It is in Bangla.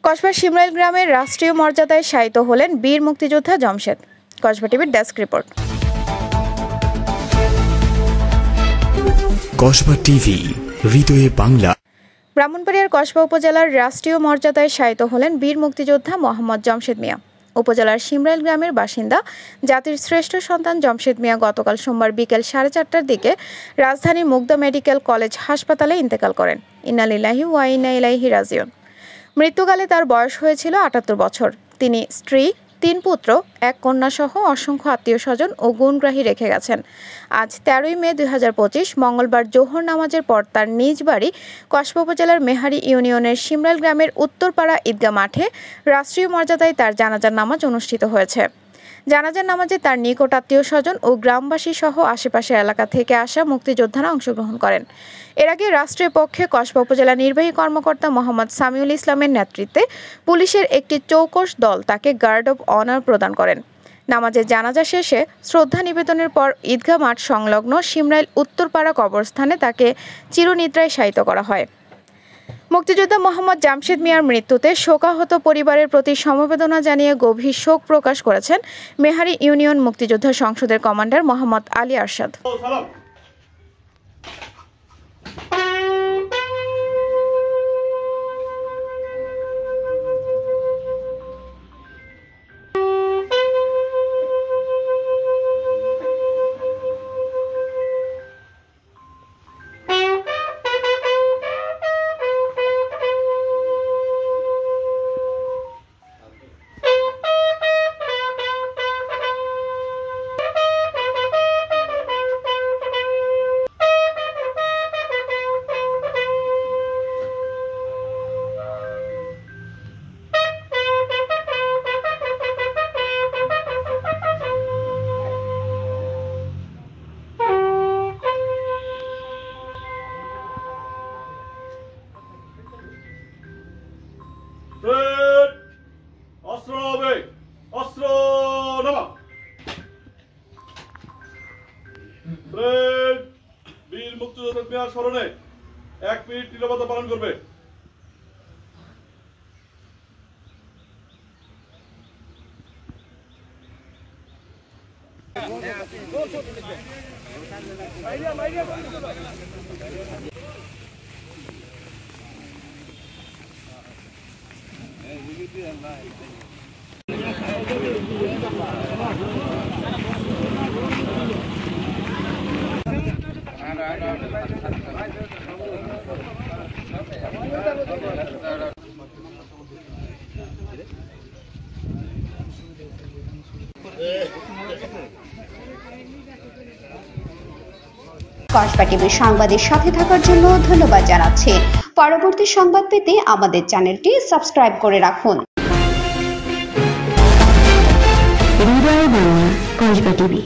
কসবার শিমরাইল গ্রামের রাষ্ট্রীয় মর্যাদায় শায়িত হলেন বীর মুক্তিযোদ্ধা জমশেদ। কসবা টিভির ডেস্ক রিপোর্ট। কসবা টিভি, হৃদয়ে বাংলা। ব্রাহ্মণবাড়িয়ার কসবা উপজেলার রাষ্ট্রীয় মর্যাদায় শায়িত হলেন বীর মুক্তিযোদ্ধা মোহাম্মদ জমশেদ মিয়া। উপজেলার শিমরাইল গ্রামের বাসিন্দা জাতির শ্রেষ্ঠ সন্তান জমশেদ মিয়া গতকাল সোমবার বিকেল 4:30টার দিকে রাজধানীর মুগদা মেডিকেল কলেজ হাসপাতালে ইন্তেকাল করেন। ইন্না লিল্লাহি ওয়া ইন্না ইলাইহি রাজিউন। মৃত্যুকালে তার বয়স হয়েছিল 78 বছর। তিনি স্ত্রী, 3 পুত্র, 1 কন্যা সহ অসংখ্য আত্মীয় স্বজন ও গুণগ্রাহী রেখে গেছেন। আজ 13ই মে 2025 মঙ্গলবার জোহর নামাজের পর তার নিজ বাড়ি কসবা উপজেলার মেহারি ইউনিয়নের শিমরাইল গ্রামের উত্তরপাড়া ঈদগাহ মাঠে রাষ্ট্রীয় মর্যাদায় তার জানাজার নামাজ অনুষ্ঠিত হয়েছে। জানাজার নামাজে তার নিকট আত্মীয় স্বজন ও গ্রামবাসী সহ আশেপাশের এলাকা থেকে আসা মুক্তিযোদ্ধারা অংশগ্রহণ করেন। এর আগে রাষ্ট্রের পক্ষে কসবা উপজেলা নির্বাহী কর্মকর্তা মোহাম্মদ সামিউল ইসলামের নেতৃত্বে পুলিশের একটি চৌকস দল তাকে গার্ড অব অনার প্রদান করেন। নামাজের জানাজা শেষে শ্রদ্ধা নিবেদনের পর ঈদগাহ মাঠ সংলগ্ন শিমরাইল উত্তরপাড়া কবরস্থানে তাকে চিরনিদ্রায় শায়িত করা হয়। মুক্তিযোদ্ধা মোহাম্মদ জমশেদ মিয়ার মৃত্যুতে শোকাহত পরিবারের প্রতি সমবেদনা জানিয়ে গভীর শোক প্রকাশ করেছেন মেহারি ইউনিয়ন মুক্তিযোদ্ধা সংসদের কমান্ডার মোহাম্মদ আলী আরশাদ। বীর মুক্তিযোদ্ধা মিয়ার স্মরণে 1 মিনিট নীরবতা পালন করবে। কসবা টিভির সংবাদের সাথে থাকার জন্য ধন্যবাদ জানাচ্ছি। পরবর্তী সংবাদ পেতে আমাদের চ্যানেলটি সাবস্ক্রাইব করে রাখুন। হৃদয়ে বাংলা, কসবা টিভি।